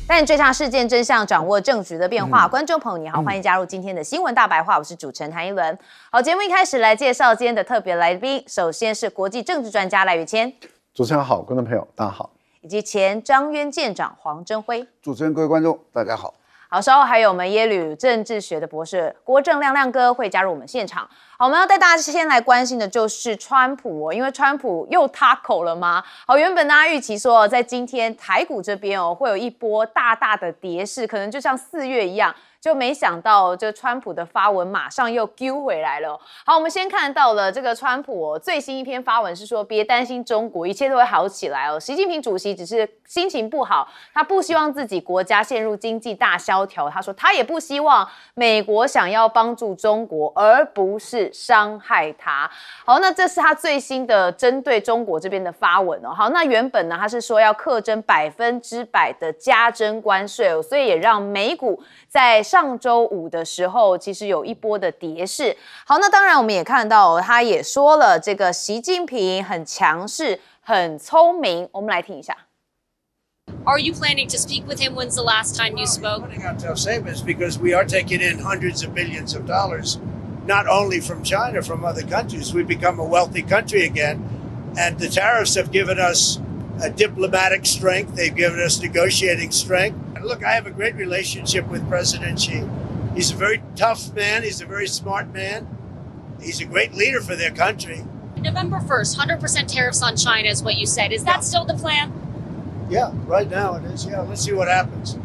带你追查事件真相，掌握政局的变化。观众朋友你好，欢迎加入今天的新闻大白话，我是主持人谭一伦。好，节目一开始来介绍今天的特别来宾，首先是国际政治专家赖宇谦。主持人好，观众朋友大家好。以及前张渊舰长黄征辉。主持人各位观众大家好。好，稍后还有我们耶鲁政治学的博士郭正亮亮哥会加入我们现场。好，我们要带大家先来关心的就是川普因为川普又taco了吗？好，原本大家预期说在今天台股这边会有一波大大的跌势，可能就像4月一样。就没想到，这川普的发文马上又丢回来了。好，我们先看到了这个川普最新一篇发文是说，别担心中国，一切都会好起来哦。习近平主席只是心情不好，他不希望自己国家陷入经济大萧条。他说他也不希望美国想要帮助中国，而不是伤害他。好，那这是他最新的针对中国这边的发文哦。好，那原本呢他是说要课征100%的加征关税哦，所以也让美股在上周五的时候，其实有一波的跌势。好，那当然我们也看到，他也说了，这个习近平很强势、很聪明。我们来听一下。Are you planning to speak with him? When's the last time you spoke? Putting out tough statements because we are taking in hundreds of billions of dollars, not only from China, from other countries. We've become a wealthy country again, and the tariffs have given us a diplomatic strength. They've given us negotiating strength. Look, I have a great relationship with President Xi. He's a very tough man. He's a very smart man. He's a great leader for their country. November 1st, 100% tariffs on China is what you said. Is that still the plan? Yeah, right now it is. Yeah, let's see what happens.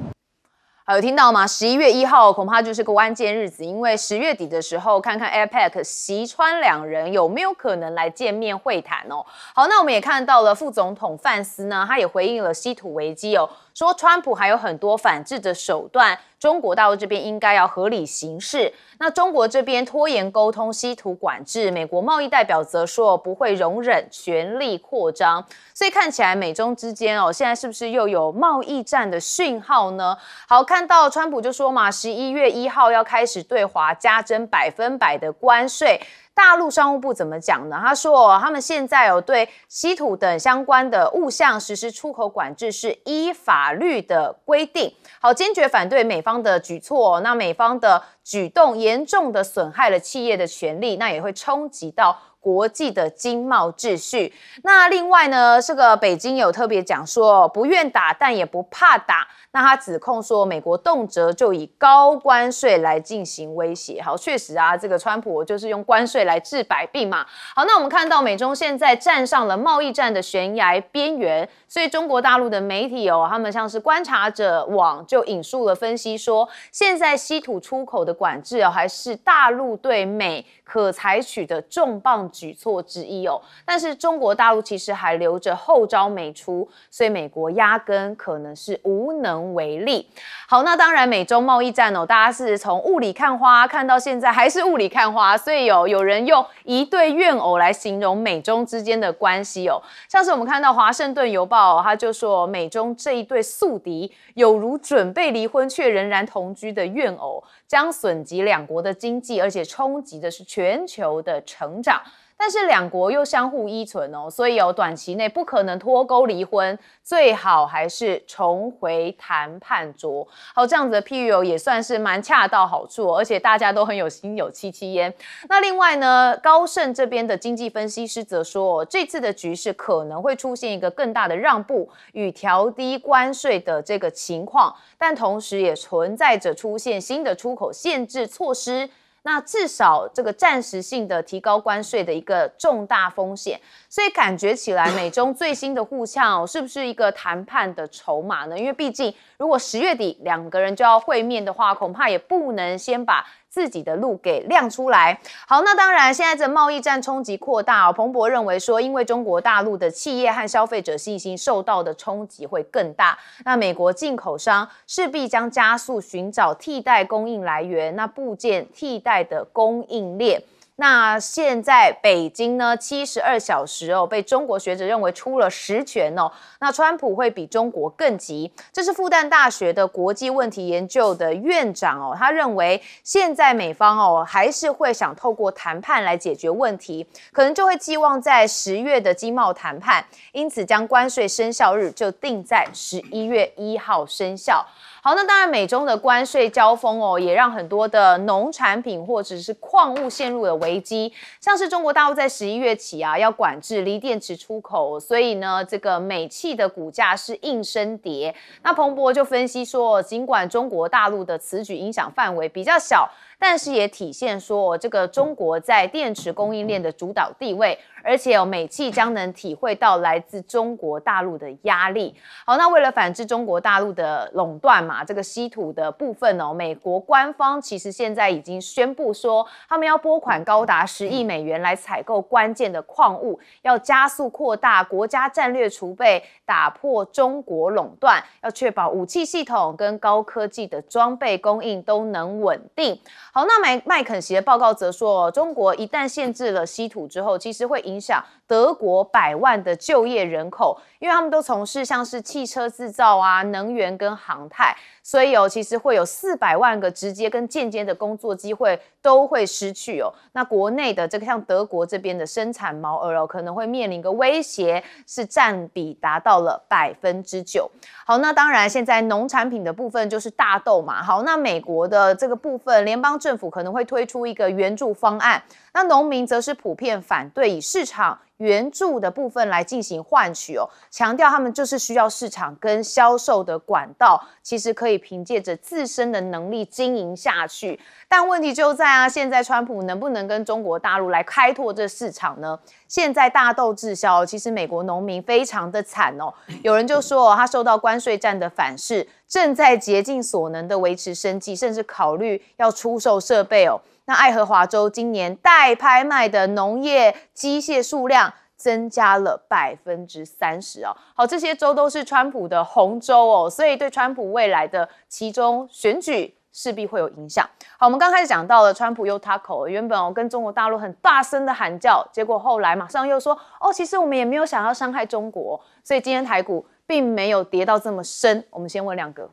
好，有听到吗？11月1号恐怕就是个关键日子，因为10月底的时候，看看 APEC 习川两人有没有可能来见面会谈哦。好，那我们也看到了副总统范斯呢，他也回应了稀土危机哦，说川普还有很多反制的手段，中国大陆这边应该要合理行事。那中国这边拖延沟通稀土管制，美国贸易代表则说不会容忍权力扩张，所以看起来美中之间现在是不是又有贸易战的讯号呢？好，看到川普就说嘛，11月1号要开始对华加征100%的关税。大陆商务部怎么讲呢？他说他们现在对稀土等相关的物项实施出口管制，是依法律的规定。好，坚决反对美方的举措那美方的举动严重的损害了企业的权利，那也会冲击到国际的经贸秩序。那另外呢，这个北京有特别讲说，不愿打但也不怕打。那他指控说，美国动辄就以高关税来进行威胁。好，确实啊，这个川普就是用关税来治百病嘛。好，那我们看到美中现在站上了贸易战的悬崖边缘，所以中国大陆的媒体他们像是观察者网就引述了分析说，现在稀土出口的管制还是大陆对美可采取的重磅举措之一但是中国大陆其实还留着后招没出，所以美国压根可能是无能为力。好，那当然美中贸易战大家是从雾里看花看到现在还是雾里看花，所以有人用一对怨偶来形容美中之间的关系像是我们看到华盛顿邮报他就说，美中这一对宿敌有如准备离婚却仍然同居的怨偶，将损及两国的经济，而且冲击的是全球的成长。但是两国又相互依存所以短期内不可能脱钩离婚，最好还是重回谈判桌。好，这样子的譬喻也算是蛮恰到好处而且大家都很有心有戚戚焉。那另外呢，高盛这边的经济分析师则说，这次的局势可能会出现一个更大的让步与调低关税的这个情况，但同时也存在着出现新的出口限制措施。那至少这个暂时性的提高关税的一个重大风险，所以感觉起来美中最新的互呛是不是一个谈判的筹码呢？因为毕竟如果10月底两个人就要会面的话，恐怕也不能先把自己的路给亮出来。好，那当然现在这贸易战冲击扩大彭博认为说，因为中国大陆的企业和消费者信心受到的冲击会更大，那美国进口商势必将加速寻找替代供应来源，那部件替代的供应链。那现在北京呢，72小时哦，被中国学者认为出了实权哦。那川普会比中国更急，这是复旦大学的国际问题研究的院长哦，他认为现在美方哦还是会想透过谈判来解决问题，可能就会寄望在10月的经贸谈判，因此将关税生效日就定在11月1号生效。好，那当然，美中的关税交锋哦，也让很多的农产品或者是矿物陷入了危机。像是中国大陆在11月起啊，要管制锂电池出口，所以呢，这个美气的股价是应声跌。那彭博就分析说，尽管中国大陆的此举影响范围比较小，但是也体现说，这个中国在电池供应链的主导地位，而且美气将能体会到来自中国大陆的压力。好，那为了反制中国大陆的垄断嘛，这个稀土的部分哦，美国官方其实现在已经宣布说，他们要拨款高达10亿美元来采购关键的矿物，要加速扩大国家战略储备，打破中国垄断，要确保武器系统跟高科技的装备供应都能稳定。好，那麦肯锡的报告则说，中国一旦限制了稀土之后，其实会影响德国100万的就业人口，因为他们都从事像是汽车制造啊、能源跟航太，所以其实会有400万个直接跟间接的工作机会都会失去哦。那国内的这个像德国这边的生产毛额可能会面临一个威胁，是占比达到了9%。好，那当然现在农产品的部分就是大豆嘛。好，那美国的这个部分，联邦政府可能会推出一个援助方案，那农民则是普遍反对以市场援助的部分来进行换取哦，强调他们就是需要市场跟销售的管道，其实可以凭借着自身的能力经营下去。但问题就在现在川普能不能跟中国大陆来开拓这市场呢？现在大豆滞销，其实美国农民非常的惨哦。有人就说他受到关税战的反噬，正在竭尽所能的维持生计，甚至考虑要出售设备哦。那爱荷华州今年待拍卖的农业机械数量增加了30%哦。好，这些州都是川普的红州哦，所以对川普未来的其中选举势必会有影响。好，我们刚开始讲到了川普又他口，原本跟中国大陆很大声的喊叫，结果后来马上又说其实我们也没有想要伤害中国，所以今天台股并没有跌到这么深。我们先问亮哥，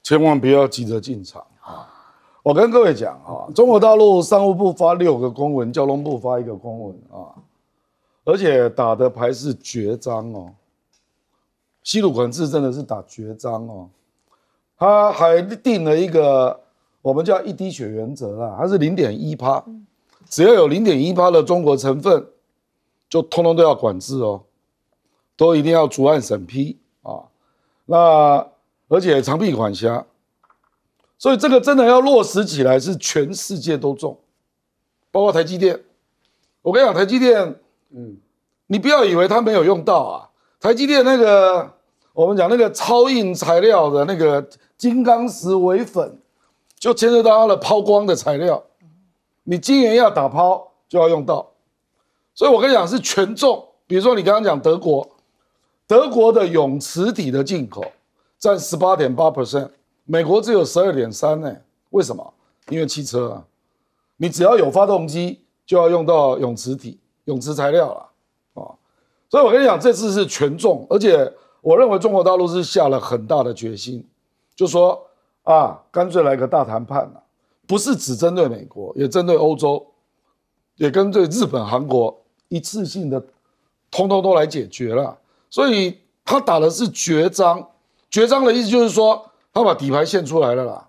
千万不要急着进场啊！我跟各位讲中国大陆商务部发6个公文，交通部发1个公文而且打的牌是绝章哦，稀土管制真的是打绝章哦。他还定了一个我们叫1滴血原则啦，它是0.1%，只要有0.1%的中国成分，就通通都要管制哦，都一定要逐案审批那而且长臂管辖。所以这个真的要落实起来，是全世界都中，包括台积电。我跟你讲，台积电，你不要以为它没有用到台积电那个我们讲那个超硬材料的那个金刚石微粉，就牵涉到它的抛光的材料，你晶圆要打抛就要用到。所以我跟你讲是全中。比如说你刚刚讲德国的永磁体的进口占18.8%。美国只有12.3%呢，为什么？因为汽车你只要有发动機就要用到永磁体、永磁材料所以我跟你讲，这次是全中，而且我认为中国大陆是下了很大的决心，就说干脆来个大谈判不是只针对美国，也针对欧洲，也针对日本、韩国，一次性的，通通都来解决了。所以他打的是绝章，绝章的意思就是说。他把底牌献出来了啦，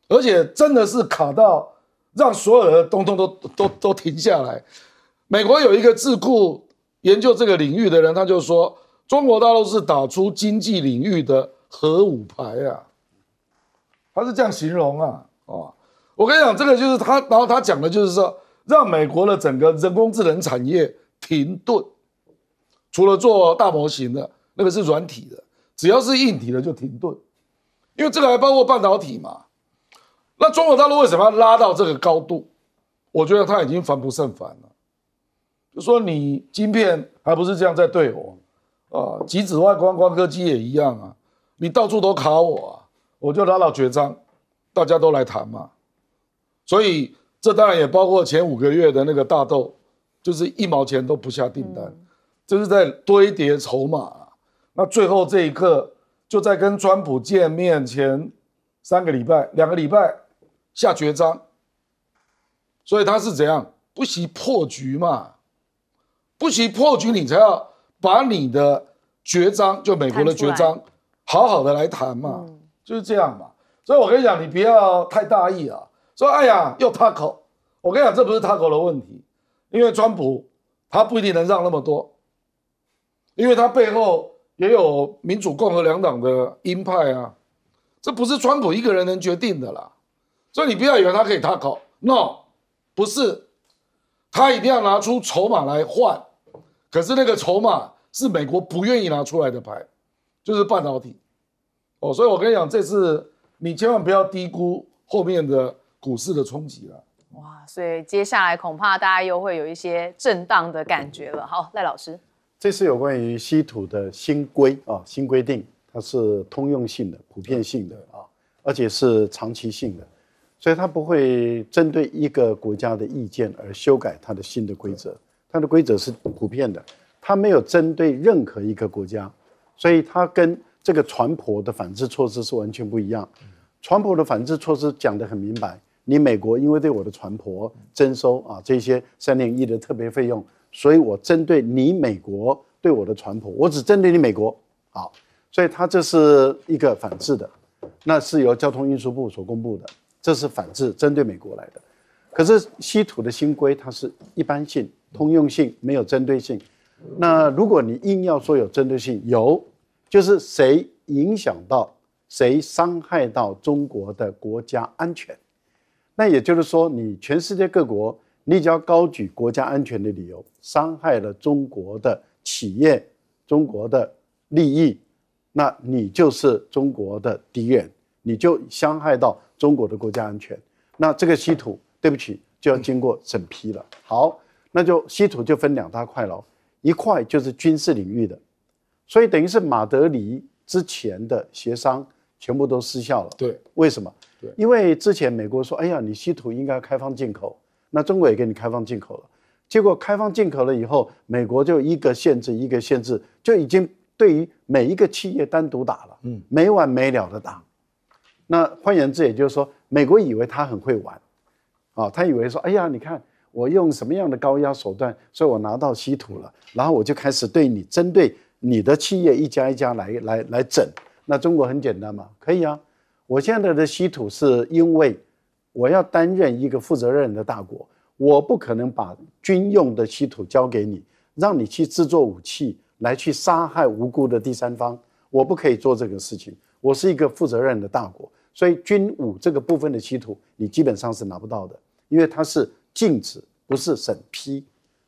而且真的是卡到让所有的通通都停下来。美国有一个智库研究这个领域的人，他就说中国大陆是打出经济领域的核武牌他是这样形容我跟你讲，这个就是他，然后他讲的就是说，让美国的整个人工智能产业停顿，除了做大模型的那个是软体的，只要是硬体的就停顿。因为这个还包括半导体嘛，那中国大陆为什么要拉到这个高度？我觉得他已经防不胜防了。就说你晶片还不是这样在对我极紫外光科技也一样你到处都卡我我就拉到绝章，大家都来谈嘛。所以这当然也包括前5个月的那个大豆，就是1毛钱都不下订单，这是在堆叠筹码。那最后这一刻，就在跟川普见面前2个礼拜下绝章，所以他是怎样？不惜破局嘛，不惜破局，你才要把你的绝章，就美国的绝章，好好的来谈嘛，就是这样嘛。所以我跟你讲，你不要太大意啊。说哎呀，又 Taco， 我跟你讲，这不是 Taco 的问题，因为川普他不一定能让那么多，因为他背后也有民主共和2党的鹰派啊，这不是川普一个人能决定的啦。所以你不要以为他可以 Taco， no， 不是，他一定要拿出筹码来换，可是那个筹码是美国不愿意拿出来的牌，就是半导体。哦，所以我跟你讲，这次你千万不要低估后面的股市的冲击了。哇，所以接下来恐怕大家又会有一些震荡的感觉了。好，赖老师，这是有关于稀土的新规定，它是通用性的、普遍性的啊，而且是长期性的，所以它不会针对一个国家的意见而修改它的新的规则，它的规则是普遍的，它没有针对任何一个国家，所以它跟这个船舶的反制措施是完全不一样。船舶的反制措施讲得很明白，你美国因为对我的船舶征收这些3.1的特别费用，所以我针对你美国对我的船舶，我只针对你美国。好，所以它这是一个反制的，那是由交通运输部所公布的，这是反制，针对美国来的。可是稀土的新规它是一般性、通用性，没有针对性。那如果你硬要说有针对性，有，就是谁影响到、谁伤害到中国的国家安全。那也就是说，你全世界各国，你只要高举国家安全的理由，伤害了中国的企业、中国的利益，那你就是中国的敌人，你就伤害到中国的国家安全。那这个稀土，对不起，就要经过审批了。好，那就稀土就分2大块了，一块就是军事领域的，所以等于是马德里之前的协商全部都失效了。对，为什么？因为之前美国说，哎呀，你稀土应该开放进口，那中国也给你开放进口了。结果开放进口了以后，美国就一个限制一个限制，就已经对于每一个企业单独打了，没完没了的打。那换言之，也就是说，美国以为他很会玩，他以为说，哎呀，你看我用什么样的高压手段，所以我拿到稀土了，然后我就开始对你针对你的企业一家一家来整。那中国很简单嘛，可以啊。我现在的稀土是因为我要担任一个负责任的大国，我不可能把军用的稀土交给你，让你去制作武器来去杀害无辜的第三方，我不可以做这个事情。我是一个负责任的大国，所以军武这个部分的稀土你基本上是拿不到的，因为它是禁止，不是审批。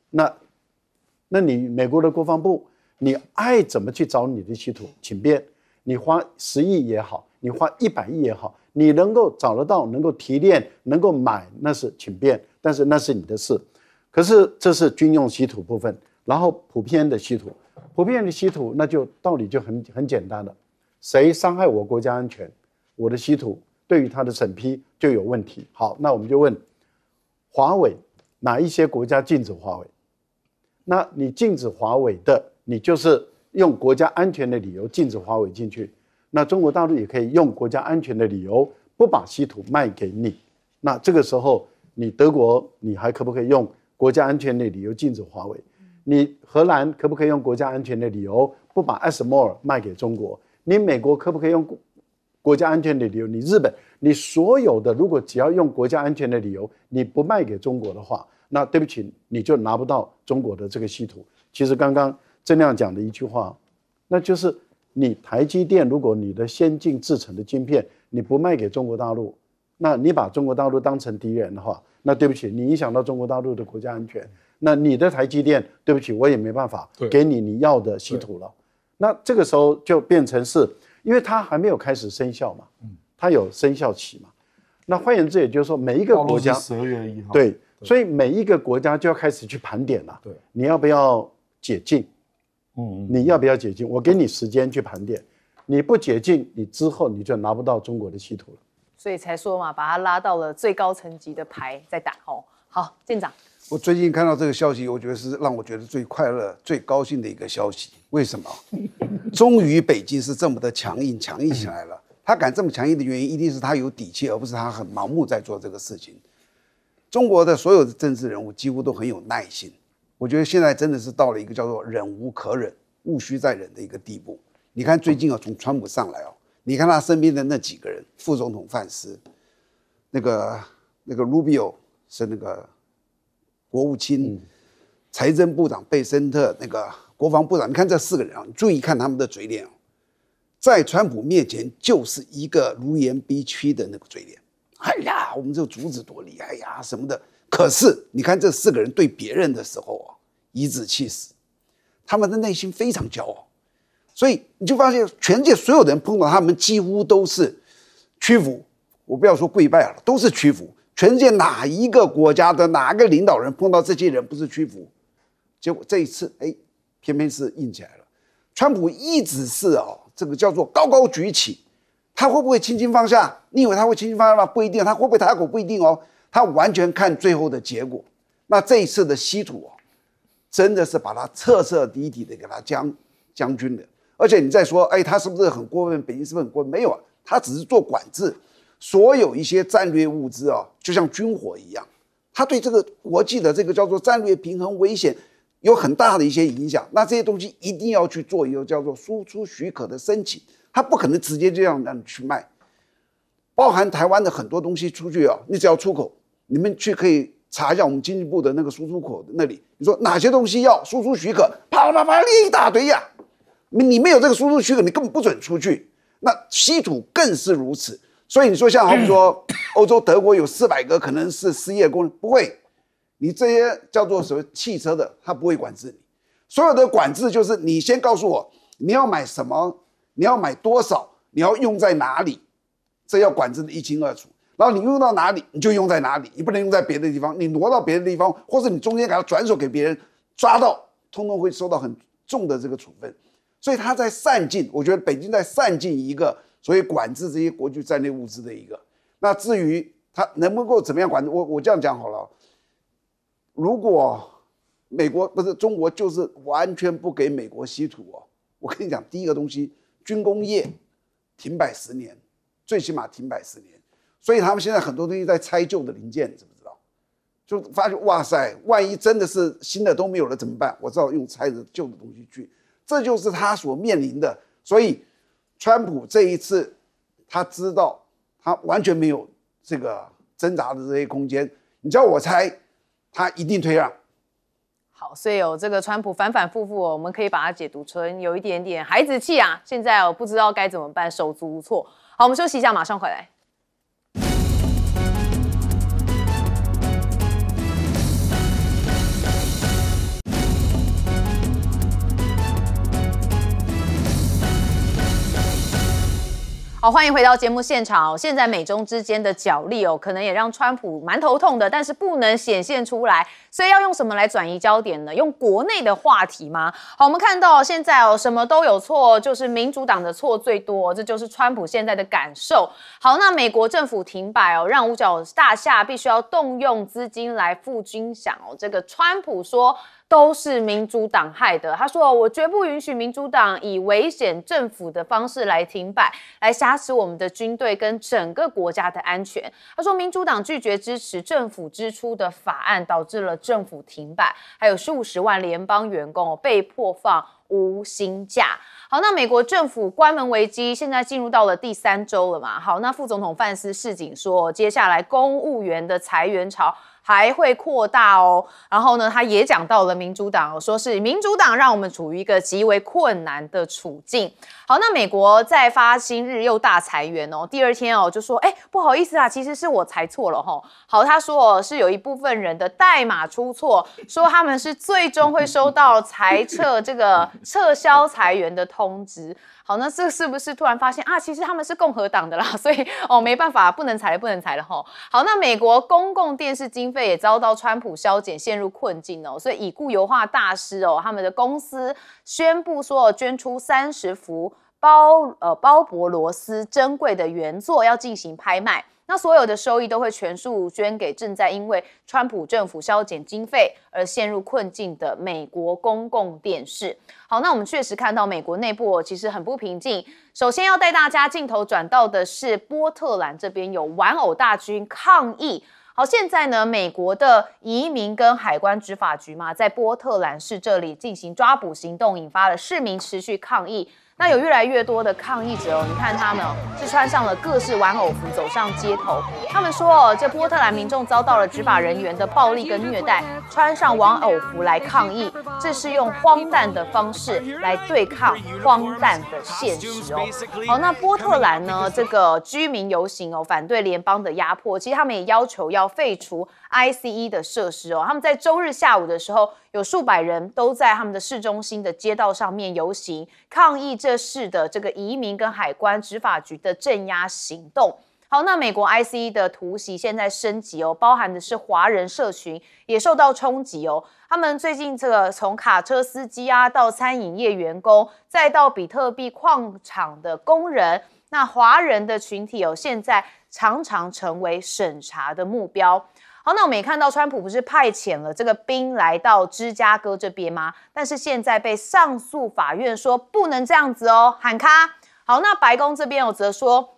那你美国的国防部，你爱怎么去找你的稀土，请便，你花10亿也好，你花100亿也好，你能够找得到，能够提炼，能够买，那是请便，但是那是你的事。可是这是军用稀土部分，然后普遍的稀土，那就道理就很简单了，谁伤害我国家安全，我的稀土对于它的审批就有问题。好，那我们就问华为，哪一些国家禁止华为？那你禁止华为的，你就是用国家安全的理由禁止华为进去。那中国大陆也可以用国家安全的理由不把稀土卖给你。那这个时候，你德国你还可不可以用国家安全的理由禁止华为？你荷兰可不可以用国家安全的理由不把 ASML 卖给中国？你美国可不可以用国家安全的理由？你日本，你所有的如果只要用国家安全的理由，你不卖给中国的话，那对不起，你就拿不到中国的这个稀土。其实刚刚郑亮讲的一句话，那就是你台积电，如果你的先进制程的晶片你不卖给中国大陆，那你把中国大陆当成敌人的话，那对不起，你影响到中国大陆的国家安全，那你的台积电，对不起，我也没办法给你要的稀土了。那这个时候就变成是，因为它还没有开始生效嘛，它有生效期嘛。那换言之，也就是说，每一个国家12月1号，对，所以每一个国家就要开始去盘点了。对，你要不要解禁？你要不要解禁？我给你时间去盘点，你不解禁，你之后你就拿不到中国的稀土了。所以才说嘛，把他拉到了最高层级的牌在打哦。好，舰长，我最近看到这个消息，我觉得是让我觉得最快乐、最高兴的一个消息。为什么？终于北京是这么的强硬起来了。他敢这么强硬的原因，一定是他有底气，而不是他很盲目在做这个事情。中国的所有的政治人物几乎都很有耐心，我觉得现在真的是到了一个叫做忍无可忍、勿需再忍的一个地步。你看最近从川普上来你看他身边的那几个人，副总统范斯，那个 Rubio 是那个国务卿，财政部长贝森特，那个国防部长，你看这4个人你注意看他们的嘴脸在川普面前就是一个如言必屈的那个嘴脸。哎呀，我们这个竹子多厉害呀，什么的。可是你看这4个人对别人的时候颐指气使，他们的内心非常骄傲。所以你就发现，全世界所有人碰到他们，几乎都是屈服。我不要说跪拜了，都是屈服。全世界哪一个国家的哪个领导人碰到这些人不是屈服？结果这一次，偏偏是硬起来了。川普一直是这个叫做高高举起。他会不会轻轻放下？你以为他会轻轻放下吗？不一定。他会不会抬口？不一定他完全看最后的结果。那这一次的稀土真的是把他彻彻底底的给他将军的。而且你再说，他是不是很过分？北京是不是很过分？没有他只是做管制，所有一些战略物资就像军火一样，他对这个国际的这个叫做战略平衡危险有很大的一些影响。那这些东西一定要去做一个叫做输出许可的申请。他不可能直接这样让你去卖，包含台湾的很多东西出去你只要出口，你们去可以查一下我们经济部的那个输出口的那里，你说哪些东西要输出许可，啪列一大堆呀，你没有这个输出许可，你根本不准出去。那稀土更是如此，所以你说像好比说欧洲德国有400个可能是失业工人，不会，你这些叫做什么汽车的，他不会管制你，所有的管制就是你先告诉我你要买什么。你要买多少？你要用在哪里？这要管制的一清二楚。然后你用到哪里，你就用在哪里，你不能用在别的地方。你挪到别的地方，或者你中间给它转手给别人，抓到，通通会受到很重的这个处分。所以他在善尽，我觉得北京在善尽一个所谓管制这些国际战略物资的一个。那至于他能不能够怎么样管制，我这样讲好了。如果美国不是中国，就是完全不给美国稀土我跟你讲，第一个东西。军工业停摆10年，最起码停摆10年，所以他们现在很多东西在拆旧的零件，知不知道？就发现哇塞，万一真的是新的都没有了怎么办？我只好用拆的旧的东西去，这就是他所面临的。所以，川普这一次他知道他完全没有这个挣扎的这些空间，你叫我猜，他一定退让。好，所以这个川普反反复复我们可以把它解读成有一点点孩子气啊，现在不知道该怎么办，手足无措。好，我们休息一下，马上回来。好，欢迎回到节目现场。现在美中之间的角力可能也让川普蛮头痛的，但是不能显现出来，所以要用什么来转移焦点呢？用国内的话题吗？好，我们看到现在什么都有错，就是民主党的错最多，这就是川普现在的感受。好，那美国政府停摆让五角大厦必须要动用资金来付军饷这个川普说。都是民主党害的。他说：“我绝不允许民主党以危险政府的方式来停摆，来挟持我们的军队跟整个国家的安全。”他说：“民主党拒绝支持政府支出的法案，导致了政府停摆，还有数十万联邦员工被迫放无薪假。”好，那美国政府关门危机现在进入到了第3周了嘛？好，那副总统范斯示警说，接下来公务员的裁员潮还会扩大然后呢，他也讲到了民主党说是民主党让我们处于一个极为困难的处境。好，那美国在发薪日又大裁员第二天就说，不好意思其实是我裁错了好，他说是有一部分人的代码出错，说他们是最终会收到这个撤销裁员的通知。好，那这是不是突然发现其实他们是共和党的啦，所以没办法，不能裁了好，那美国公共电视经费也遭到川普削减，陷入困境所以已故油画大师他们的公司宣布说捐出30幅鲍勃罗斯珍贵的原作要进行拍卖。那所有的收益都会全数捐给正在因为川普政府削减经费而陷入困境的美国公共电视。好，那我们确实看到美国内部其实很不平静。首先要带大家镜头转到的是波特兰这边有玩偶大军抗议。好，现在呢，美国的移民跟海关执法局嘛，在波特兰市这里进行抓捕行动，引发了市民持续抗议。那有越来越多的抗议者你看他们是穿上了各式玩偶服走上街头。他们说这波特兰民众遭到了执法人员的暴力跟虐待，穿上玩偶服来抗议，这是用荒诞的方式来对抗荒诞的现实哦。好，那波特兰呢这个居民游行反对联邦的压迫，其实他们也要求要废除 ICE 的设施他们在周日下午的时候，有数百人都在他们的市中心的街道上面游行，抗议这市的这个移民跟海关执法局的镇压行动。好，那美国 ICE 的突袭现在升级包含的是华人社群也受到冲击他们最近这个从卡车司机到餐饮业员工，再到比特币矿场的工人，那华人的群体现在常常成为审查的目标。好，那我们也看到川普不是派遣了这个兵来到芝加哥这边吗？但是现在被上诉法院说不能这样子喊卡。好，那白宫这边则说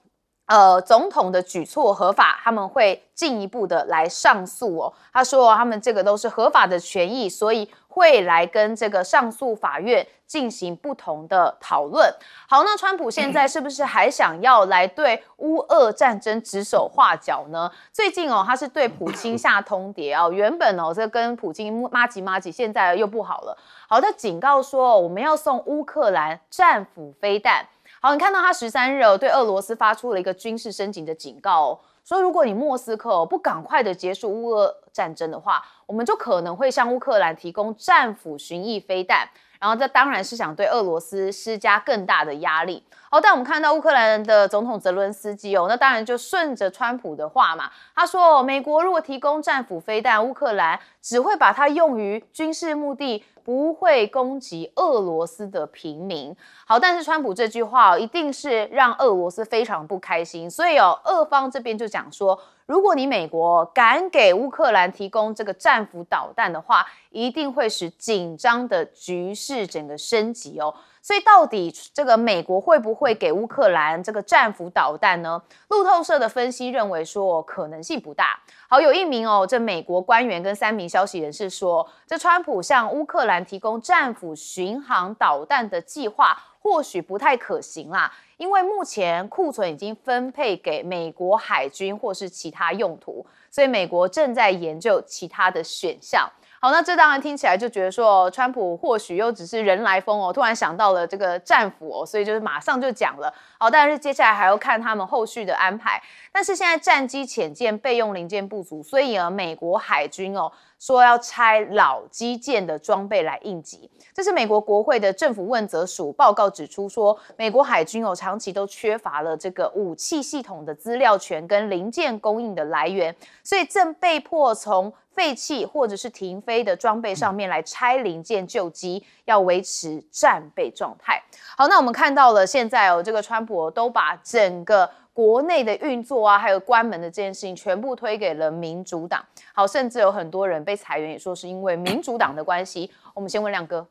总统的举措合法，他们会进一步的来上诉他说他们这个都是合法的权益，所以会来跟这个上诉法院进行不同的讨论。好，那川普现在是不是还想要来对乌俄战争指手画脚呢？最近他是对普京下通牒原本这跟普京麻吉，现在又不好了。好，他警告说我们要送乌克兰战斧飞弹。好，你看到他13日对俄罗斯发出了一个军事升级的警告说如果你莫斯科不赶快的结束乌俄战争的话，我们就可能会向乌克兰提供战斧巡弋飞弹，然后这当然是想对俄罗斯施加更大的压力。好，但我们看到乌克兰的总统泽伦斯基那当然就顺着川普的话嘛，他说美国如果提供战斧飞弹，乌克兰只会把它用于军事目的，不会攻击俄罗斯的平民。好，但是川普这句话一定是让俄罗斯非常不开心，所以俄方这边就讲说，如果你美国敢给乌克兰提供这个战斧导弹的话，一定会使紧张的局势整个升级所以到底这个美国会不会给乌克兰这个战斧导弹呢？路透社的分析认为说可能性不大。好，有一名这美国官员跟3名消息人士说，这川普向乌克兰提供战斧巡航导弹的计划或许不太可行啦，因为目前库存已经分配给美国海军或是其他用途，所以美国正在研究其他的选项。好，那这当然听起来就觉得说，川普或许又只是人来疯突然想到了这个战斧所以就是马上就讲了。好，但是接下来还要看他们后续的安排。但是现在战机潜舰备用零件不足，所以美国海军说要拆老基建的装备来应急。这是美国国会的政府问责署报告指出说，美国海军长期都缺乏了这个武器系统的资料权跟零件供应的来源，所以正被迫从废弃或者是停飞的装备上面来拆零件救机，要维持战备状态。好，那我们看到了现在这个川普都把整个国内的运作还有关门的这件事情全部推给了民主党。好，甚至有很多人被裁员，也说是因为民主党的关系。我们先问亮哥，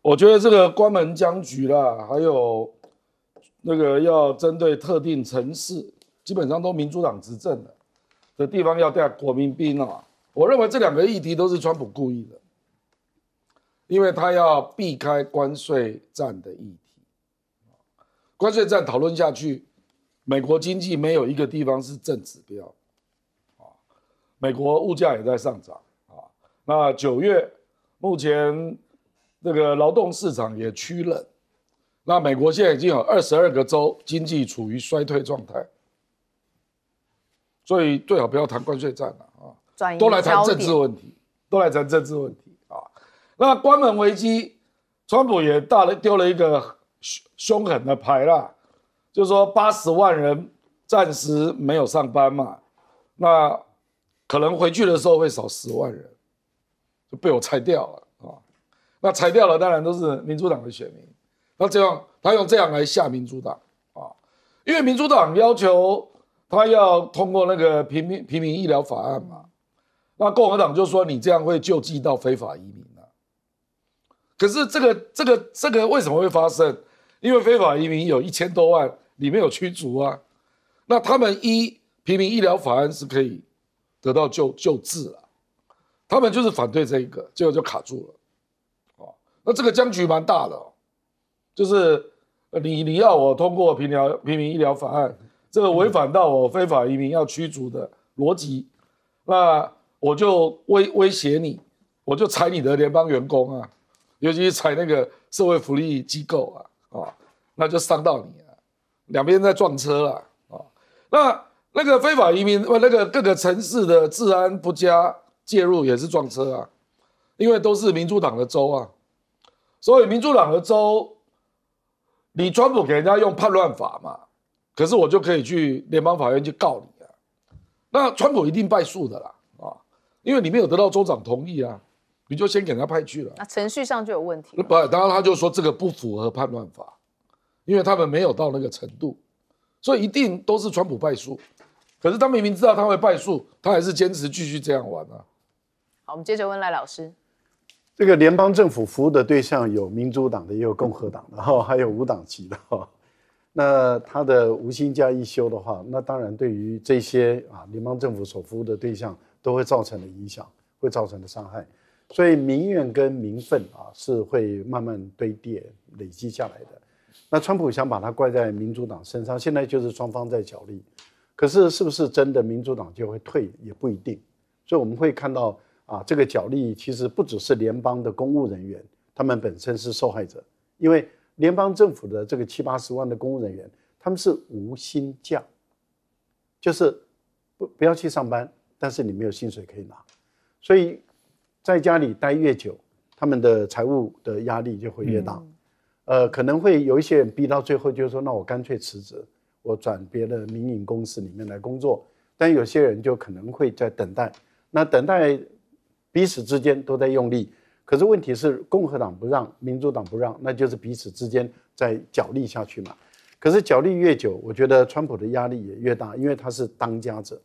我觉得这个关门僵局啦，还有那个要针对特定城市，基本上都民主党执政的地方要带国民兵我认为这2个议题都是川普故意的，因为他要避开关税战的议题。关税战讨论下去，美国经济没有一个地方是正指标美国物价也在上涨那9月目前这个劳动市场也趋冷，那美国现在已经有22个州经济处于衰退状态，所以最好不要谈关税战了都来谈政治问题，那关门危机，川普也丢了一个凶狠的牌啦，就是说80万人暂时没有上班嘛，那可能回去的时候会少10万人，就被我裁掉了那裁掉了当然都是民主党的选民，他用这样来吓民主党啊，因为民主党要求他要通过那个平民医疗法案嘛，那共和党就说你这样会救济到非法移民啊。可是这个为什么会发生？因为非法移民有1000多万，里面有驱逐啊，那他们依平民医疗法案是可以得到救治了，他们就是反对这一个，结果就卡住了，哦，那这个僵局蛮大的哦，就是你要我通过平民医疗法案，这个违反到我非法移民要驱逐的逻辑，那我就威胁你，我就裁你的联邦员工啊，尤其是裁那个社会福利机构啊。那就伤到你了，两边在撞车了啊。那个非法移民，那个各个城市的治安不佳介入也是撞车啊，因为都是民主党的州啊，所以民主党的州，你川普给人家用叛乱法嘛，可是我就可以去联邦法院去告你啊。那川普一定败诉的啦啊，因为你没有得到州长同意啊，你就先给人家派去了，那程序上就有问题。不，当然他就说这个不符合叛乱法。因为他们没有到那个程度，所以一定都是川普败诉。可是他明明知道他会败诉，他还是坚持继续这样玩啊。好，我们接着问赖老师，这个联邦政府服务的对象有民主党的，也有共和党的，还有无党籍的。那他的无薪假一休的话，那当然对于这些联邦政府所服务的对象都会造成的影响，会造成的伤害。所以民怨跟民愤是会慢慢堆叠累积下来的。那川普想把它怪在民主党身上，现在就是双方在角力。可是是不是真的民主党就会退也不一定。所以我们会看到这个角力其实不只是联邦的公务人员，他们本身是受害者，因为联邦政府的这个70-80万的公务人员，他们是无薪假，就是不要去上班，但是你没有薪水可以拿，所以在家里待越久，他们的财务的压力就会越大。可能会有一些人逼到最后就是说，那我干脆辞职，我转别的民营公司里面来工作。但有些人就可能会在等待，那等待彼此之间都在用力。可是问题是共和党不让，民主党不让，那就是彼此之间在角力下去嘛。可是角力越久，我觉得川普的压力也越大，因为他是当家者。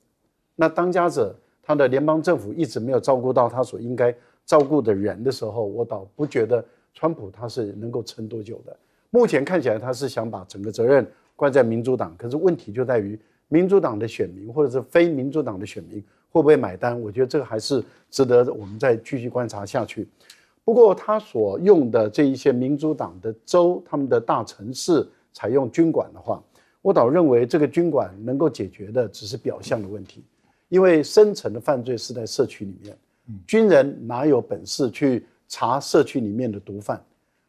那当家者，他的联邦政府一直没有照顾到他所应该照顾的人的时候，我倒不觉得川普他是能够撑多久的。目前看起来他是想把整个责任怪在民主党，可是问题就在于民主党的选民或者是非民主党的选民会不会买单？我觉得这个还是值得我们再继续观察下去。不过他所用的这一些民主党的州，他们的大城市采用军管的话，我倒认为这个军管能够解决的只是表象的问题，因为深层的犯罪是在社区里面，军人哪有本事去查社区里面的毒贩？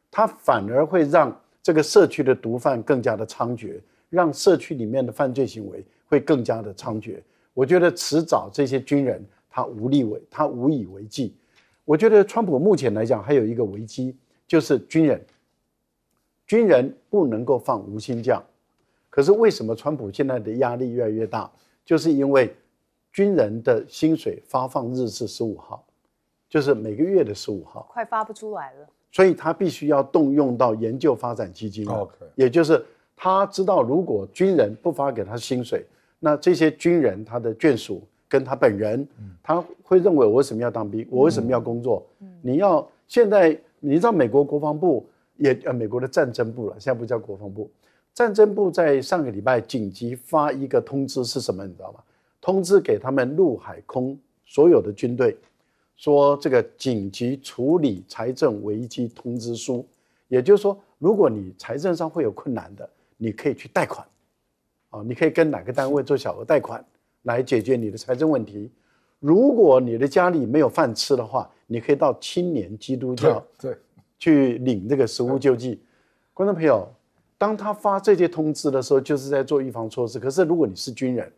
他反而会让这个社区的毒贩更加的猖獗，让社区里面的犯罪行为会更加的猖獗。我觉得迟早这些军人他无以为继。我觉得川普目前来讲还有一个危机，就是军人不能够放无薪假。可是为什么川普现在的压力越来越大？就是因为军人的薪水发放日是15号，就是每个月的15号，快发不出来了，所以他必须要动用到研究发展基金。也就是他知道，如果军人不发给他薪水，那这些军人他的眷属跟他本人，他会认为我为什么要当兵？我为什么要工作？你要现在你知道美国国防部美国的战争部了，现在不叫国防部，战争部在上个礼拜紧急发一个通知是什么？你知道吗？通知给他们陆海空所有的军队，说这个紧急处理财政危机通知书，也就是说，如果你财政上会有困难的，你可以去贷款，你可以跟哪个单位做小额贷款来解决你的财政问题。如果你的家里没有饭吃的话，你可以到青年基督教去领这个食物救济。观众朋友，当他发这些通知的时候，就是在做预防措施。可是如果你是军人，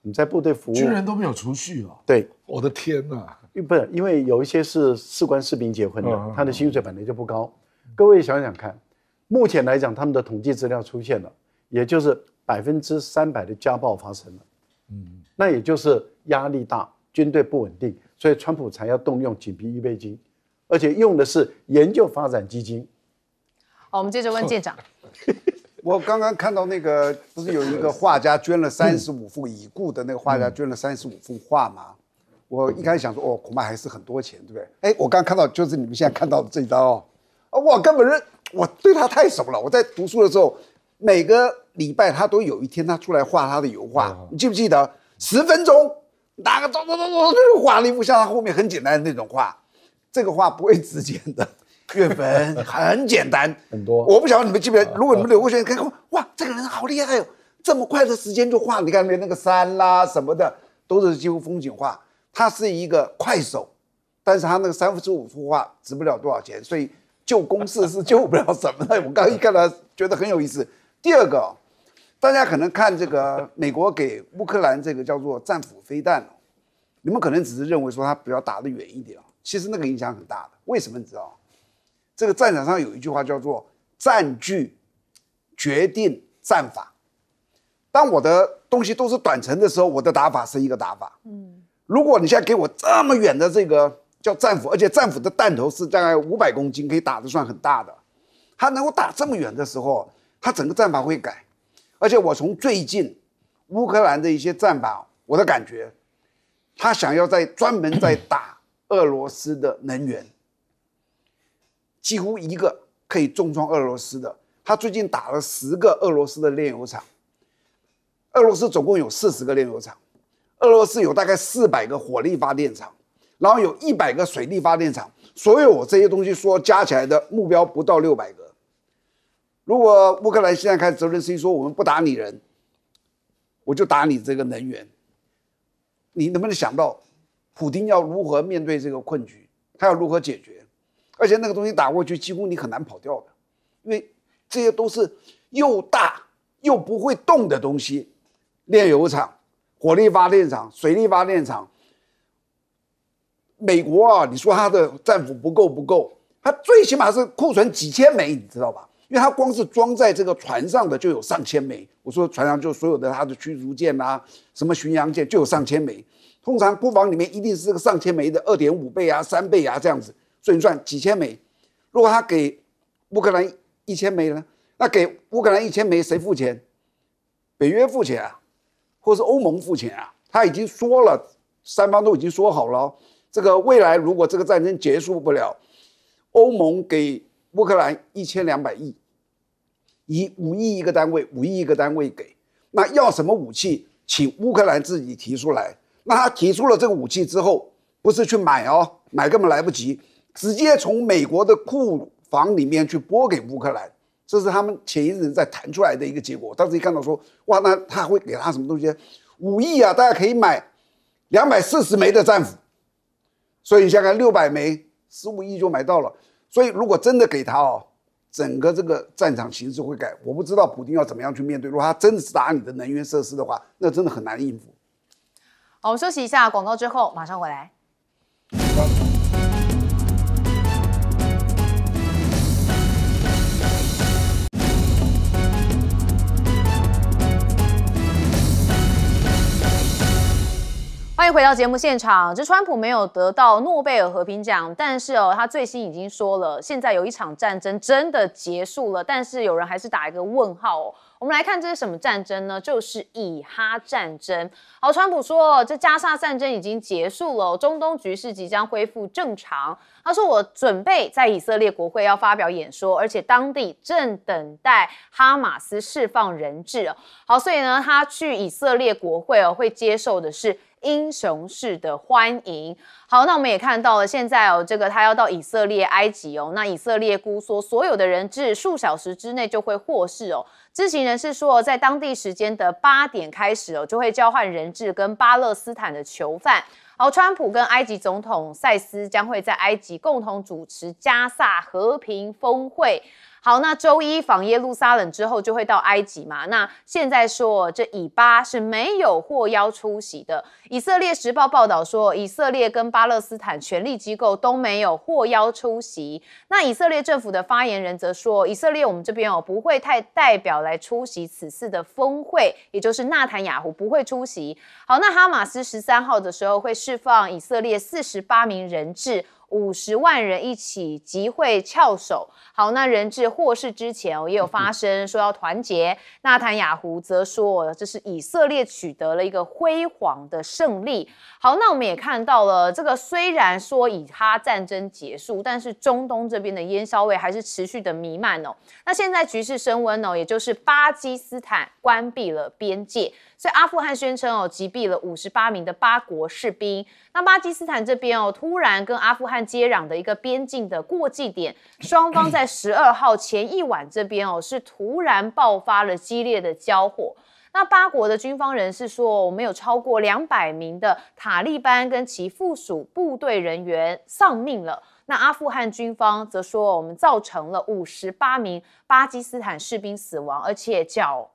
你在部队服务，军人都没有储蓄啊！对，我的天哪！不是，因为有一些是士官士兵结婚的，他的薪水本来就不高。各位想想看，目前来讲，他们的统计资料出现了，也就是300%的家暴发生了。那也就是压力大，军队不稳定，所以川普才要动用紧急预备金，而且用的是研究发展基金。好，我们接着问舰长。我刚刚看到那个，不是有一个画家捐了35幅已故的那个画家捐了35幅画吗？我一开始想说，哦，恐怕还是很多钱，对不对？哎，我刚看到就是你们现在看到的这一张哦，我根本我对他太熟了。我在读书的时候，每个礼拜他都有一天他出来画他的油画，你记不记得？10分钟，哪个就画了一幅像他后面很简单的那种画。这个画不会直剪的，月份很简单，很多。我不晓得你们记不记得，如果你们留过学，看看，哇，这个人好厉害哦，这么快的时间就画，你看连那个山啦什么的都是几乎风景画。他是一个快手，但是他那个35幅画值不了多少钱，所以救公式是救不了什么的。我刚一看他觉得很有意思。第二个，大家可能看这个美国给乌克兰这个叫做战斧飞弹，你们可能只是认为说它比较打得远一点，其实那个影响很大的。为什么你知道？这个战场上有一句话叫做战句决定战法。当我的东西都是短程的时候，我的打法是一个打法。如果你现在给我这么远的这个叫战斧，而且战斧的弹头是大概500公斤，可以打得算很大的，它能够打这么远的时候，它整个战法会改。而且我从最近乌克兰的一些战法，我的感觉，他想要专门在打俄罗斯的能源，几乎一个可以重创俄罗斯的。他最近打了10个俄罗斯的炼油厂，俄罗斯总共有40个炼油厂。俄罗斯有大概400个火力发电厂，然后有100个水力发电厂，所有这些东西说加起来的目标不到600个。如果乌克兰现在开始泽连斯基说我们不打你人，我就打你这个能源，你能不能想到普丁要如何面对这个困局，他要如何解决？而且那个东西打过去几乎你很难跑掉的，因为这些都是又大又不会动的东西，炼油厂、火力发电厂、水力发电厂。美国啊，你说它的战斧不够，它最起码是库存几千枚，你知道吧？因为它光是装在这个船上的就有上千枚。我说船上就所有的它的驱逐舰啊，什么巡洋舰就有上千枚。通常库房里面一定是这个上千枚的2.5倍啊、3倍啊这样子，所以你算几千枚。如果他给乌克兰1000枚呢？那给乌克兰1000枚谁付钱？北约付钱啊，或是欧盟付钱啊？他已经说了，三方都已经说好了，这个未来如果这个战争结束不了，欧盟给乌克兰1200亿，以5亿一个单位，5亿一个单位给。那要什么武器，请乌克兰自己提出来。那他提出了这个武器之后，不是去买哦，买根本来不及，直接从美国的库房里面去拨给乌克兰。这是他们前一阵在谈出来的一个结果。当时一看到说，哇，那他会给他什么东西？5亿啊，大家可以买240枚的战斧，所以你想想600枚，15亿就买到了。所以如果真的给他哦，整个这个战场形势会改。我不知道普丁要怎么样去面对。如果他真的是打你的能源设施的话，那真的很难应付。好，我们休息一下，广告之后马上回来。欢迎回到节目现场。这川普没有得到诺贝尔和平奖，但是他最新已经说了，现在有一场战争真的结束了，但是有人还是打一个问号哦。我们来看这是什么战争呢？就是以哈战争。好，川普说这加沙战争已经结束了，中东局势即将恢复正常。他说我准备在以色列国会要发表演说，而且当地正等待哈马斯释放人质。好，所以呢，他去以色列国会会接受的是英雄式的欢迎。好，那我们也看到了，现在这个他要到以色列、埃及那以色列估说所有的人质数小时之内就会获释知情人士说，在当地时间的8点开始就会交换人质跟巴勒斯坦的囚犯。好，川普跟埃及总统塞斯将会在埃及共同主持加萨和平峰会。好，那周一访耶路撒冷之后就会到埃及嘛？那现在说这以巴是没有获邀出席的。以色列时报报道说，以色列跟巴勒斯坦权力机构都没有获邀出席。那以色列政府的发言人则说，以色列我们这边不会派代表来出席此次的峰会，也就是纳坦雅胡不会出席。好，那哈马斯13号的时候会释放以色列48名人质50万人一起集会翘首。好，那人质获释之前也有发声说要团结。纳坦雅胡则说，这是以色列取得了一个辉煌的胜利。好，那我们也看到了，这个虽然说以哈战争结束，但是中东这边的烟硝味还是持续的弥漫哦。那现在局势升温哦，也就是巴基斯坦关闭了边界。所以阿富汗宣称哦，击毙了58名的巴国士兵。那巴基斯坦这边哦，突然跟阿富汗接壤的一个边境的过祭点，双方在12号前一晚这边哦，是突然爆发了激烈的交火。那巴国的军方人士说，我们有超过200名的塔利班跟其附属部队人员丧命了。那阿富汗军方则说，我们造成了58名巴基斯坦士兵死亡，而且缴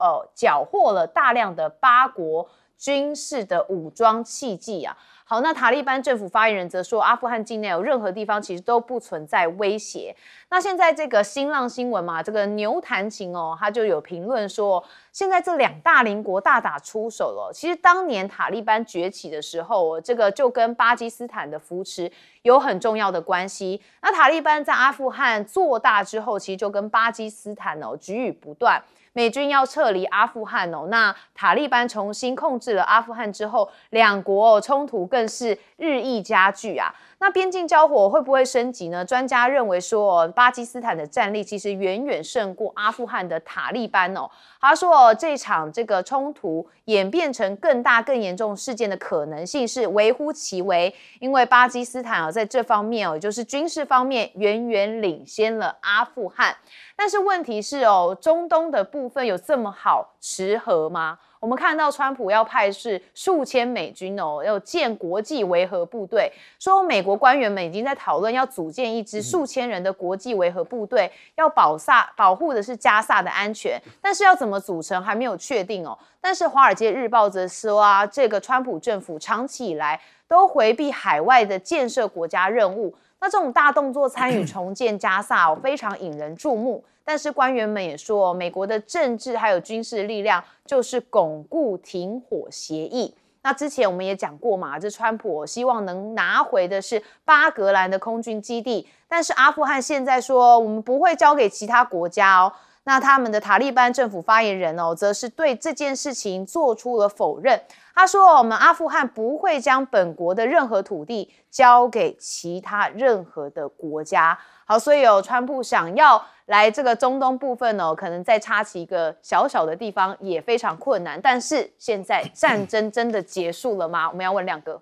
获了大量的巴国军事的武装器具啊。好，那塔利班政府发言人则说，阿富汗境内有任何地方其实都不存在威胁。那现在这个新浪新闻嘛，这个牛弹琴哦，他就有评论说，现在这2大邻国大打出手了。其实当年塔利班崛起的时候，这个就跟巴基斯坦的扶持有很重要的关系。那塔利班在阿富汗做大之后，其实就跟巴基斯坦哦举语不断。美军要撤离阿富汗哦，那塔利班重新控制了阿富汗之后，两国冲突更是日益加剧啊。那边境交火会不会升级呢？专家认为说，巴基斯坦的战力其实远远胜过阿富汗的塔利班哦。他说，这场这个冲突演变成更大更严重事件的可能性是微乎其微，因为巴基斯坦在这方面也就是军事方面远远领先了阿富汗。但是问题是中东的部分有这么好持和吗？我们看到川普要派是数千美军要建国际维和部队，说美国官员们已经在讨论要组建一支数千人的国际维和部队，要保护的是加萨的安全，但是要怎么组成还没有确定哦。但是《华尔街日报》则说这个川普政府长期以来都回避海外的建设国家任务，那这种大动作参与重建加萨非常引人注目。但是官员们也说，美国的政治还有军事力量就是巩固停火协议。那之前我们也讲过嘛，这川普希望能拿回的是巴格兰的空军基地，但是阿富汗现在说我们不会交给其他国家哦。那他们的塔利班政府发言人则是对这件事情做出了否认。他说，我们阿富汗不会将本国的任何土地交给其他任何的国家。好，所以川普想要来这个中东部分可能再插起一个小小的地方也非常困难。但是现在战争真的结束了吗？我们要问亮哥。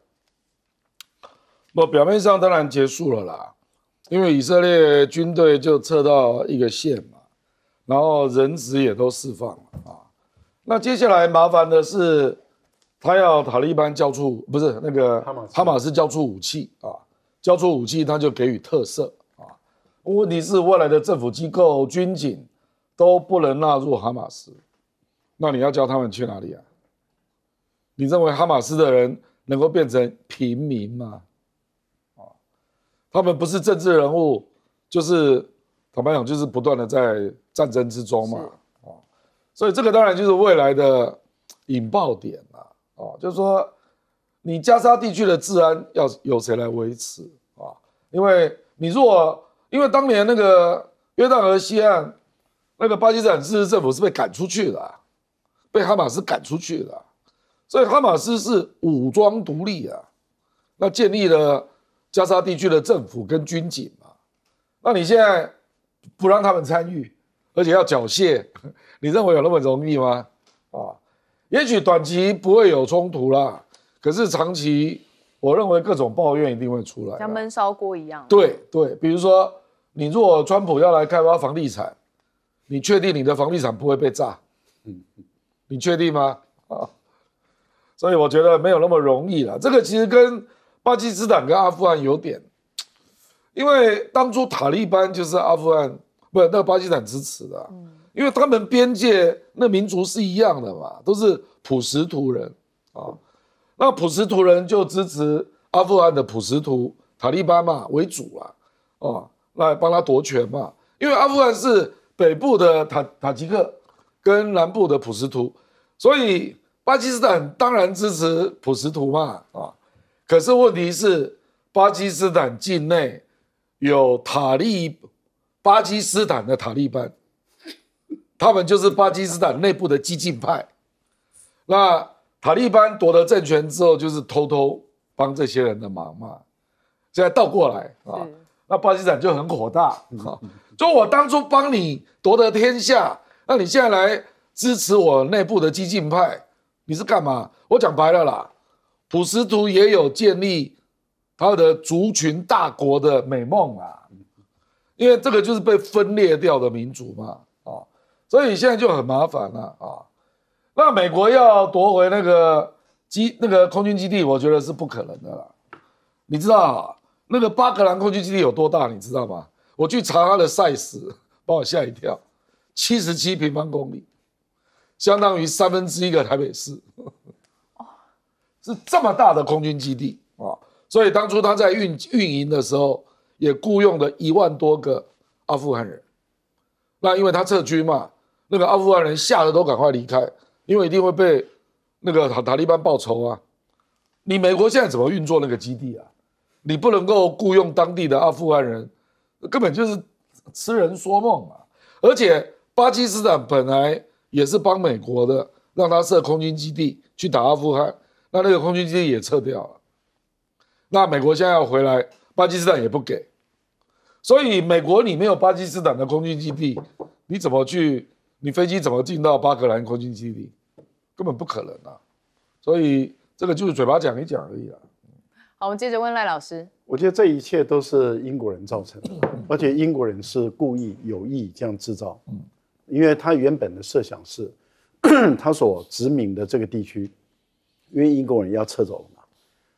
表面上当然结束了啦，因为以色列军队就撤到一个线嘛，然后人质也都释放了啊。那接下来麻烦的是，他要塔利班交出，不是那个哈马斯交出武器啊，交出武器他就给予特赦啊。问题是未来的政府机构、军警都不能纳入哈马斯，那你要叫他们去哪里啊？你认为哈马斯的人能够变成平民吗？他们不是政治人物，就是坦白讲，就是不断的在战争之中嘛，所以这个当然就是未来的引爆点啦，就是说你加沙地区的治安要由谁来维持啊？因为因为当年那个约旦河西岸那个巴基斯坦自治政府是被赶出去的，被哈马斯赶出去的，所以哈马斯是武装独立啊，那建立了加沙地区的政府跟军警嘛，那你现在不让他们参与，而且要缴械，你认为有那么容易吗？也许短期不会有冲突啦，可是长期，我认为各种抱怨一定会出来，像闷烧锅一样。对，比如说，你如果川普要来开发房地产，你确定你的房地产不会被炸？你确定吗？所以我觉得没有那么容易啦。这个其实跟巴基斯坦跟阿富汗有点，因为当初塔利班就是阿富汗那个巴基斯坦支持的，因为他们边界那民族是一样的嘛，都是普什图人啊。那普什图人就支持阿富汗的普什图塔利班嘛为主啦，来帮他夺权嘛。因为阿富汗是北部的塔吉克跟南部的普什图，所以巴基斯坦当然支持普什图嘛，可是问题是，巴基斯坦境内有巴基斯坦的塔利班，他们就是巴基斯坦内部的激进派。那塔利班夺得政权之后，就是偷偷帮这些人的忙嘛。现在倒过来啊，那巴基斯坦就很火大啊，就我当初帮你夺得天下，那你现在来支持我内部的激进派，你是干嘛？我讲白了啦，普什图也有建立他的族群大国的美梦啊，因为这个就是被分裂掉的民族嘛，啊，所以现在就很麻烦了啊。那美国要夺回那个空军基地，我觉得是不可能的啦。你知道那个巴格兰空军基地有多大？你知道吗？我去查它的 size， 把我吓一跳，77平方公里，相当于1/3个台北市，是这么大的空军基地啊！所以当初他在运营的时候，也雇佣了1万多个阿富汗人。那因为他撤军嘛，那个阿富汗人吓得都赶快离开。因为一定会被那个塔利班报仇啊！你美国现在怎么运作那个基地啊？你不能够雇佣当地的阿富汗人，根本就是痴人说梦啊！而且巴基斯坦本来也是帮美国的，让他设空军基地去打阿富汗，那个空军基地也撤掉了。那美国现在要回来，巴基斯坦也不给，所以美国你没有巴基斯坦的空军基地，你怎么去？你飞机怎么进到巴格兰空军基地？根本不可能啊！所以这个就是嘴巴讲一讲而已啦。好，我们接着问赖老师。我觉得这一切都是英国人造成的，而且英国人是故意有意这样制造，因为他原本的设想是，他所殖民的这个地区，因为英国人要撤走了嘛，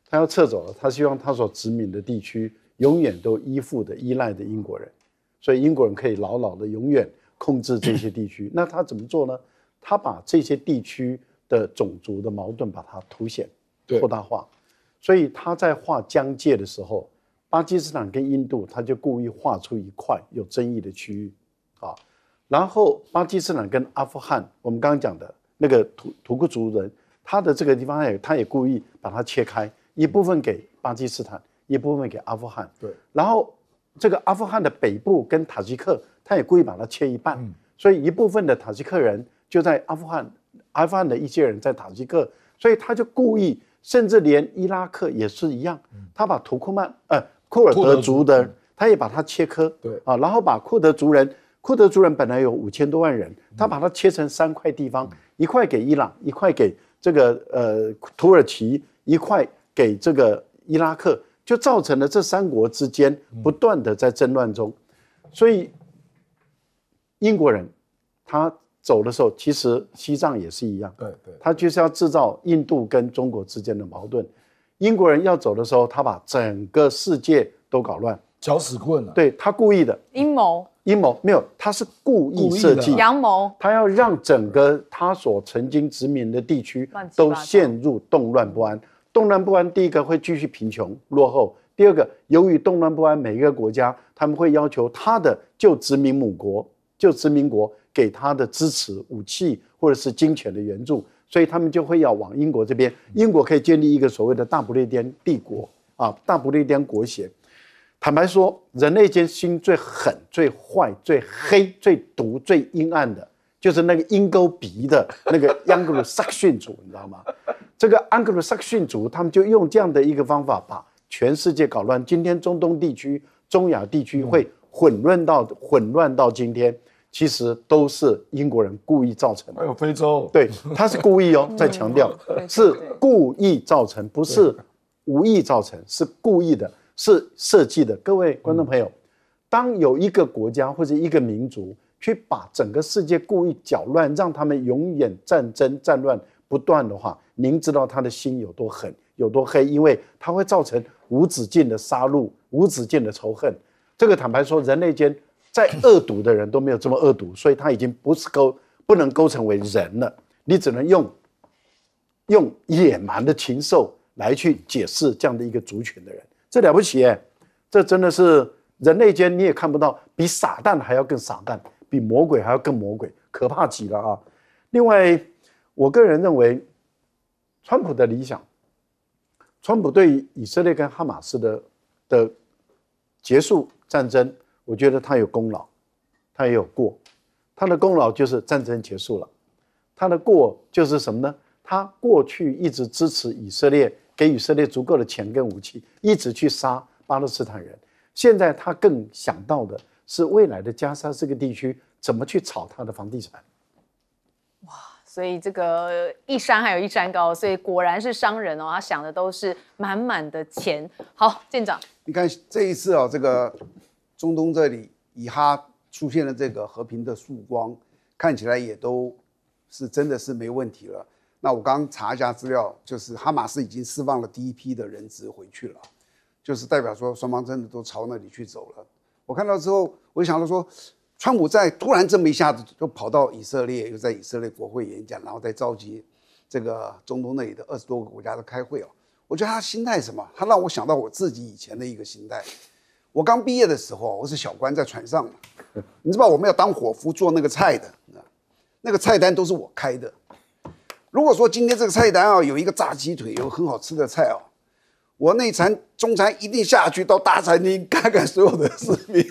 他要撤走了，他希望他所殖民的地区永远都依赖的英国人，所以英国人可以牢牢的永远控制这些地区。那他怎么做呢？他把这些地区的种族的矛盾把它凸显、扩大化。所以他在画疆界的时候，巴基斯坦跟印度，他就故意画出一块有争议的区域，啊，然后巴基斯坦跟阿富汗，我们刚刚讲的那个土库族人，他的这个地方他也故意把它切开，一部分给巴基斯坦，一部分给阿富汗。对，然后这个阿富汗的北部跟塔吉克，他也故意把它切一半，所以一部分的塔吉克人就在阿富汗的一些人在塔吉克，所以他就故意。甚至连伊拉克也是一样，他把库尔德族的，他也把它切割，对啊，然后把库尔德族人本来有5000多万人，他把它切成3块地方，一块给伊朗，一块给这个土耳其，一块给这个伊拉克，就造成了这3国之间不断的在争乱中，所以英国人他走的时候，其实西藏也是一样，对，他就是要制造印度跟中国之间的矛盾。英国人要走的时候，他把整个世界都搞乱，搅屎棍啊！对，他故意的阴谋没有，他是故意设计阳谋，他要让整个他所曾经殖民的地区都陷入动乱不安。动乱不安，第一个会继续贫穷落后，第二个，由于动乱不安，每一个国家他们会要求他的旧殖民国给他的支持武器或者是金钱的援助，所以他们就会要往英国这边。英国可以建立一个所谓的大不列颠帝国啊，大不列颠国协。坦白说，人类间心最狠、最坏、最黑、最毒、最阴暗的，就是那个鹰钩鼻的那个盎格鲁撒克逊族，你知道吗？这个盎格鲁撒克逊族，他们就用这样的一个方法把全世界搞乱。今天中东地区、中亚地区会混乱到今天。其实都是英国人故意造成的，还有非洲，对，他是故意哦，再强调是故意造成，不是无意造成，是故意的，是设计的。各位观众朋友，当有一个国家或者一个民族去把整个世界故意搅乱，让他们永远战争战乱不断的话，您知道他的心有多狠、有多黑，因为它会造成无止境的杀戮、无止境的仇恨。这个坦白说，人类间再恶毒的人都没有这么恶毒，所以他已经不能构成为人了。你只能用野蛮的禽兽来去解释这样的一个族群的人，这了不起耶！这真的是人类间你也看不到，比撒旦还要更撒旦，比魔鬼还要更魔鬼，可怕极了啊！另外，我个人认为，川普的理想，川普对以色列跟哈马斯的的结束战争，我觉得他有功劳，他也有过。他的功劳就是战争结束了，他的过就是什么呢？他过去一直支持以色列，给以色列足够的钱跟武器，一直去杀巴勒斯坦人。现在他更想到的是未来的加沙这个地区怎么去炒他的房地产。所以这个一山还有一山高，所以果然是商人哦，他想的都是满满的钱。好，舰长，你看这一次这个中东这里以哈出现了这个和平的曙光，看起来也都是真的是没问题了。那我刚查一下资料，就是哈马斯已经释放了第一批的人质回去了，就是代表说双方真的都朝那里去走了。我看到之后，我就想到说，川普在突然这么一下子就跑到以色列，又在以色列国会演讲，然后再召集这个中东那里的20多个国家的开会哦。我觉得他心态是什么？他让我想到我自己以前的一个心态。我刚毕业的时候，我是小官在船上嘛，你知道我们要当伙夫做那个菜的，那个菜单都是我开的。如果说今天这个菜单有一个炸鸡腿，有很好吃的菜我那餐中餐一定下去到大餐厅看看所有的视频，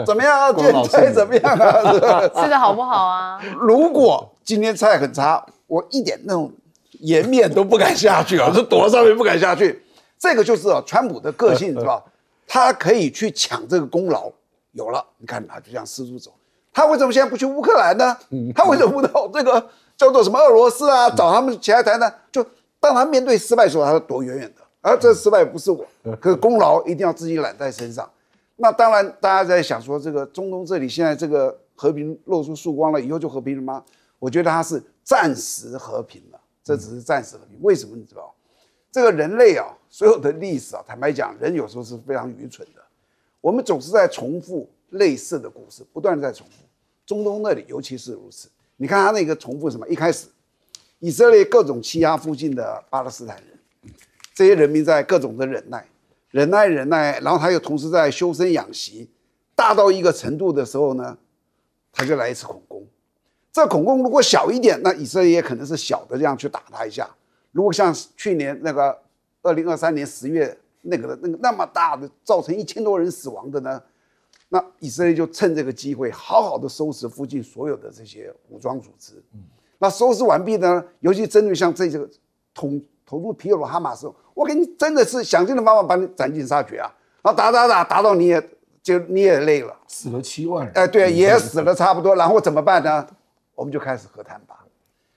怎么样卷菜怎么样吃的好不好啊？如果今天菜很差，我一点那种颜面都不敢下去就躲在上面不敢下去。这个就是川普的个性，是吧？他可以去抢这个功劳，有了，你看他就这样四处走。他为什么现在不去乌克兰呢？他为什么不到这个叫做什么俄罗斯啊，找他们起来谈呢？就当他面对失败的时候，他就躲远远的。而这失败不是我，可是功劳一定要自己揽在身上。那当然，大家在想说，这个中东这里现在这个和平露出曙光了，以后就和平了吗？我觉得它是暂时和平了，这只是暂时和平。为什么你知道？这个人类所有的历史坦白讲，人有时候是非常愚蠢的。我们总是在重复类似的故事，不断的在重复。中东那里尤其是如此。你看他那个重复什么？一开始，以色列各种欺压附近的巴勒斯坦人。这些人民在各种的忍耐，然后他又同时在修身养息，大到一个程度的时候呢，他就来一次恐攻。这恐攻如果小一点，那以色列也可能是小的这样去打他一下。如果像去年那个2023年10月那么大的，造成1000多人死亡的呢，那以色列就趁这个机会好好的收拾附近所有的这些武装组织。那收拾完毕呢，尤其针对像这个投入皮尔哈马斯，我给你真的是想尽了办法把你斩尽杀绝然后打到你也累了，死了7万人。对，也死了差不多，然后怎么办呢？我们就开始和谈吧。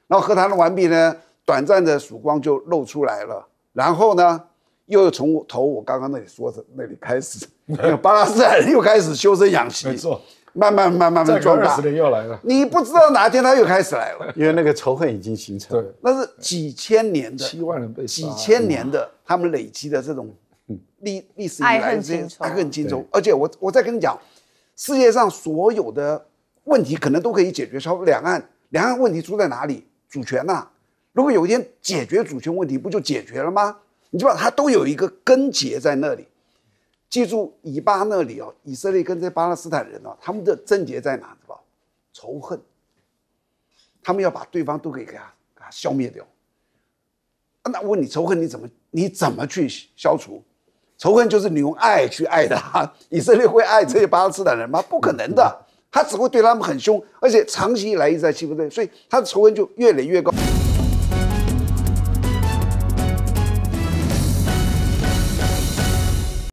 然后和谈了完毕呢，短暂的曙光就露出来了。然后呢，又从我刚刚那里说的那里开始，巴勒斯坦人又开始修身养息，没错，慢慢壮大。再过20年又来了，你不知道哪一天他又开始来了，因为那个仇恨已经形成。对，那是几千年的7万人被杀，几千年的他们累积的这种历史以来的这些爱恨情仇。而且我再跟你讲，世界上所有的问题可能都可以解决，超两岸问题出在哪里？主权如果有一天解决主权问题，不就解决了吗？你知道它都有一个根结在那里。记住，以巴那里以色列跟这巴勒斯坦人他们的症结在哪？知道？仇恨。他们要把对方都给他消灭掉。那我问你，仇恨你怎么去消除？仇恨就是你用爱去爱他。以色列会爱这些巴勒斯坦人吗？不可能的，他只会对他们很凶，而且长期以来一直在欺负他，所以他的仇恨就越来越高。